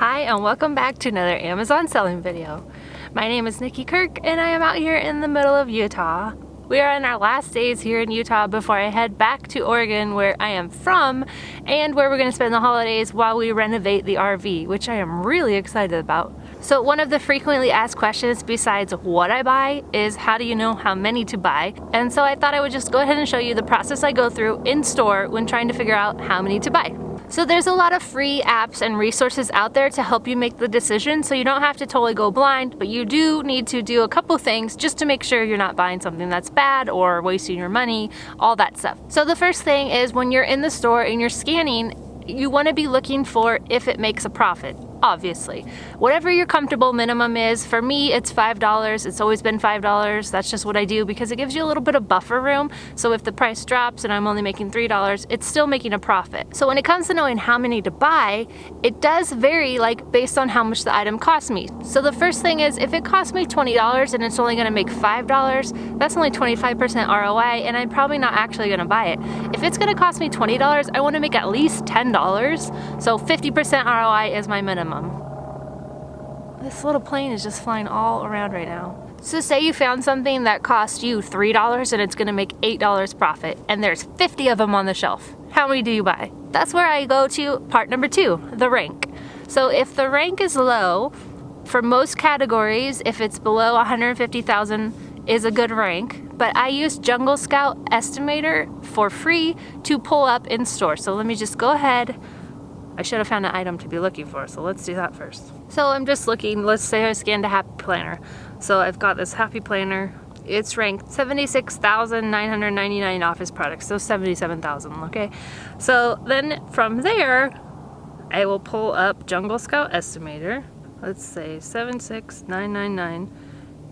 Hi and welcome back to another Amazon selling video. My name is Nikki Kirk and I am out here in the middle of Utah. We are in our last days here in Utah before I head back to Oregon, where I am from and where we're going to spend the holidays while we renovate the RV, which I am really excited about. So one of the frequently asked questions besides what I buy is how do you know how many to buy? And so I thought I would just go ahead and show you the process I go through in store when trying to figure out how many to buy. So there's a lot of free apps and resources out there to help you make the decision, so you don't have to totally go blind, but you do need to do a couple things just to make sure you're not buying something that's bad or wasting your money, all that stuff. So the first thing is when you're in the store and you're scanning, you want to be looking for if it makes a profit. Obviously, whatever your comfortable minimum is. For me, it's $5. It's always been $5. That's just what I do because it gives you a little bit of buffer room. So if the price drops and I'm only making $3, it's still making a profit. So when it comes to knowing how many to buy, it does vary based on how much the item costs me. So the first thing is if it costs me $20 and it's only going to make $5, that's only 25% ROI and I'm probably not actually going to buy it. If it's going to cost me $20, I want to make at least $10. So 50% ROI is my minimum. This little plane is just flying all around right now. So say you found something that cost you $3 and it's gonna make $8 profit and there's 50 of them on the shelf. How many do you buy? That's where I go to part number 2, the rank. So if the rank is low, for most categories, if it's below 150,000 is a good rank, but I use Jungle Scout Estimator for free to pull up in store. So let me just go ahead. I should have found an item to be looking for, so let's do that first. So I'm just looking, let's say I scanned a Happy Planner. So I've got this Happy Planner. It's ranked 76,999 office products, so 77,000, okay? So then from there, I will pull up Jungle Scout Estimator. Let's say 76,999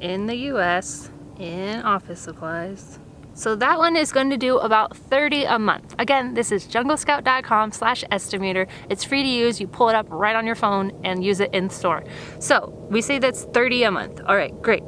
in the US in office supplies. So that one is going to do about 30 a month. Again, this is junglescout.com/estimator. It's free to use. You pull it up right on your phone and use it in store. So we say that's 30 a month. All right, great.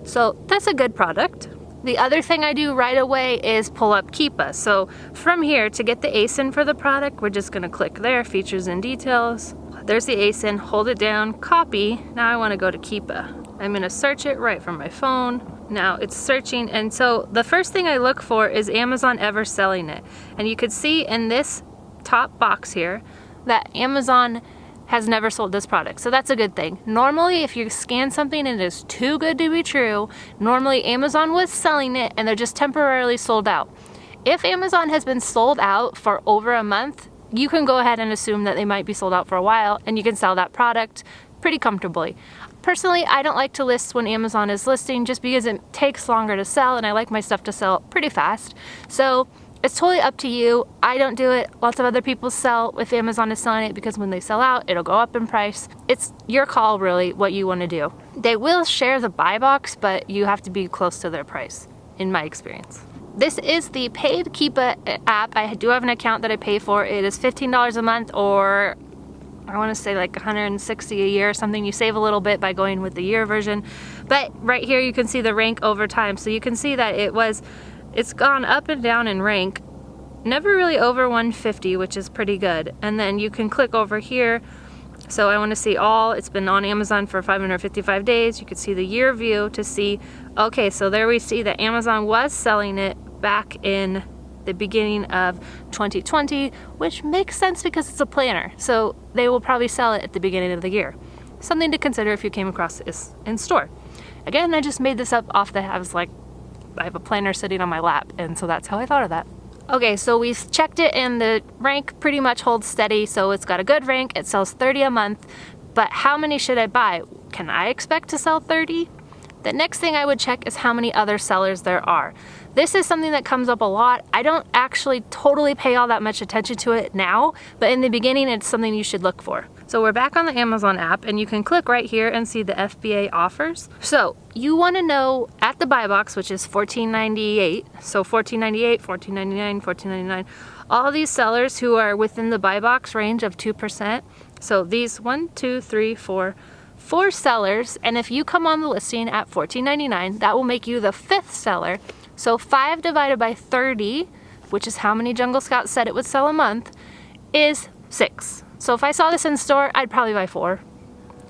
So that's a good product. The other thing I do right away is pull up Keepa. So from here, to get the ASIN for the product, we're just gonna click there, features and details. There's the ASIN, hold it down, copy. Now I wanna go to Keepa. I'm gonna search it right from my phone. Now it's searching, and so the first thing I look for is Amazon ever selling it. And you could see in this top box here that Amazon has never sold this product. So that's a good thing. Normally, if you scan something and it is too good to be true, normally Amazon was selling it and they're just temporarily sold out. If Amazon has been sold out for over a month, you can go ahead and assume that they might be sold out for a while and you can sell that product pretty comfortably. Personally, I don't like to list when Amazon is listing just because it takes longer to sell and I like my stuff to sell pretty fast. So it's totally up to you. I don't do it. Lots of other people sell if Amazon is selling it because when they sell out, it'll go up in price. It's your call really what you want to do. They will share the buy box, but you have to be close to their price, in my experience. This is the paid Keepa app. I do have an account that I pay for. It is $15 a month, or I want to say like $160 a year or something. You save a little bit by going with the year version. But right here you can see the rank over time. So you can see that it's gone up and down in rank. Never really over 150, which is pretty good. And then you can click over here. So I want to see it's been on Amazon for 555 days. You can see the year view to see, okay, so there we see that Amazon was selling it back in the beginning of 2020, which makes sense because it's a planner. So they will probably sell it at the beginning of the year. Something to consider if you came across this in store. Again, I just made this up I have a planner sitting on my lap, and so that's how I thought of that. Okay, so we've checked it and the rank pretty much holds steady, so it's got a good rank. It sells 30 a month, but how many should I buy? Can I expect to sell 30? The next thing I would check is how many other sellers there are. This is something that comes up a lot. I don't actually totally pay all that much attention to it now, but in the beginning it's something you should look for. So we're back on the Amazon app and you can click right here and see the FBA offers. So you want to know at the buy box, which is $14.98, so $14.98, $14.99, $14.99, all these sellers who are within the buy box range of 2%. So these 4 sellers, and if you come on the listing at $14.99, that will make you the 5th seller. So 5 divided by 30, which is how many Jungle Scouts said it would sell a month, is 6. So if I saw this in store, I'd probably buy 4.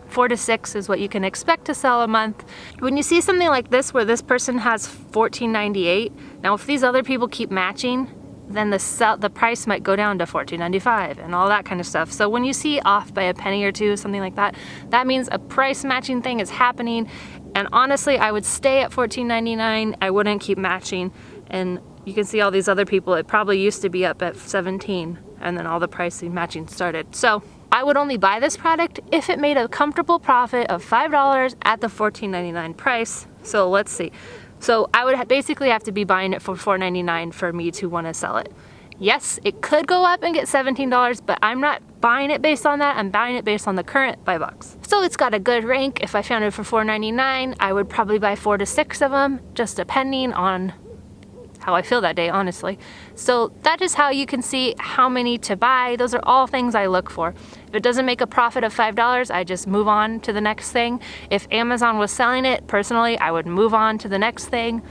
4 to 6 is what you can expect to sell a month. When you see something like this where this person has $14.98, now if these other people keep matching, then the price might go down to $14.95 and all that kind of stuff. So when you see off by a penny or two, something like that, that means a price matching thing is happening. And honestly, I would stay at $14.99. I wouldn't keep matching. And you can see all these other people, it probably used to be up at $17 and then all the pricing matching started. So I would only buy this product if it made a comfortable profit of $5 at the $14.99 price. So let's see. So I would basically have to be buying it for $4.99 for me to want to sell it. Yes, it could go up and get $17, but I'm not buying it based on that. I'm buying it based on the current buy box. So it's got a good rank. If I found it for $4.99, I would probably buy 4 to 6 of them, just depending on how I feel that day, honestly. So that is how you can see how many to buy. Those are all things I look for. If it doesn't make a profit of $5, I just move on to the next thing. If Amazon was selling it, personally, I would move on to the next thing.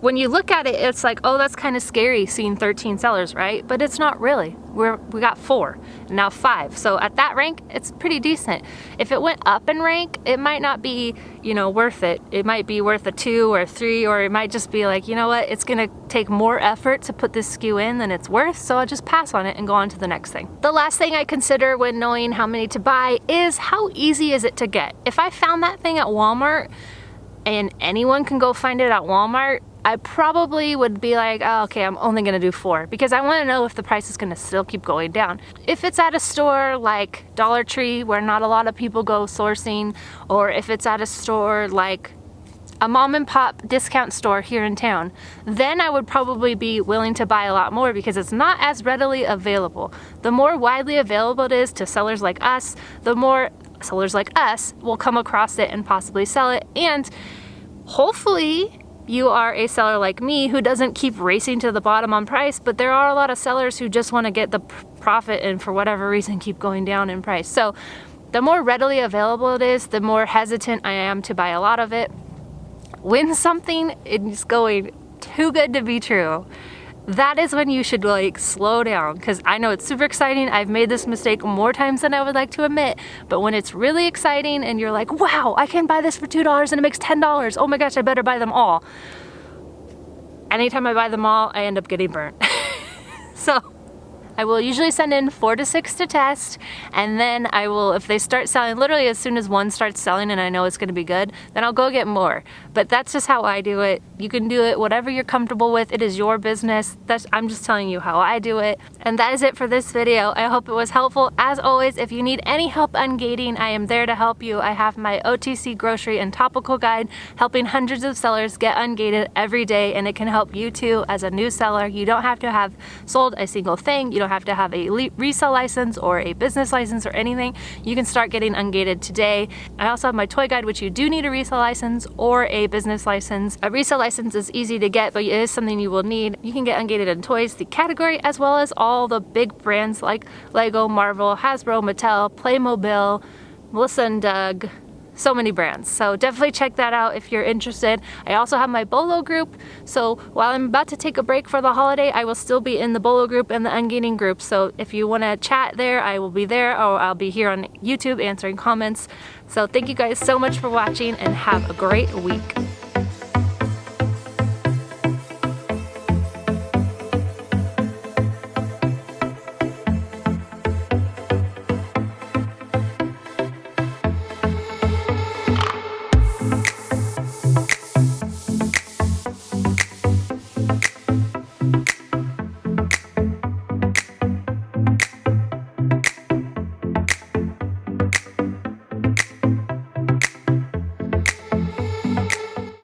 When you look at it, it's like, oh, that's kind of scary seeing 13 sellers, right? But it's not really. We got 4, now 5. So at that rank, it's pretty decent. If it went up in rank, it might not be, worth it. It might be worth a 2 or 3, or it might just be like, you know what? It's gonna take more effort to put this SKU in than it's worth, so I'll just pass on it and go on to the next thing. The last thing I consider when knowing how many to buy is how easy is it to get? If I found that thing at Walmart and anyone can go find it at Walmart, I probably would be like, oh, okay, I'm only gonna do 4 because I wanna know if the price is gonna still keep going down. If it's at a store like Dollar Tree where not a lot of people go sourcing, or if it's at a store like a mom and pop discount store here in town, then I would probably be willing to buy a lot more because it's not as readily available. The more widely available it is to sellers like us, the more sellers like us will come across it and possibly sell it. And hopefully you are a seller like me who doesn't keep racing to the bottom on price, but there are a lot of sellers who just want to get the profit and for whatever reason keep going down in price. So the more readily available it is, the more hesitant I am to buy a lot of it. When something is going too good to be true, that is when you should like slow down, because I know it's super exciting. I've made this mistake more times than I would like to admit, but when it's really exciting and you're like, wow, I can buy this for $2 and it makes $10. Oh my gosh, I better buy them all. Anytime I buy them all, I end up getting burnt. So I will usually send in 4 to 6 to test, and then I will, if they start selling, literally as soon as one starts selling and I know it's gonna be good, then I'll go get more. But that's just how I do it. You can do it whatever you're comfortable with. It is your business. I'm just telling you how I do it. And that is it for this video. I hope it was helpful. As always, if you need any help ungating, I am there to help you. I have my OTC grocery and topical guide helping hundreds of sellers get ungated every day, and it can help you too as a new seller. You don't have to have sold a single thing. You don't have to have a resale license or a business license or anything. You can start getting ungated today. I also have my toy guide, which you do need a resale license or a business license. A resale license is easy to get, but it is something you will need. You can get ungated in toys, the category, as well as all the big brands like Lego, Marvel, Hasbro, Mattel, Playmobil, Melissa and Doug, so many brands. So definitely check that out if you're interested. I also have my Bolo group. So while I'm about to take a break for the holiday, I will still be in the Bolo group and the ungating group. So if you want to chat there, I will be there, or I'll be here on YouTube answering comments. So thank you guys so much for watching and have a great week.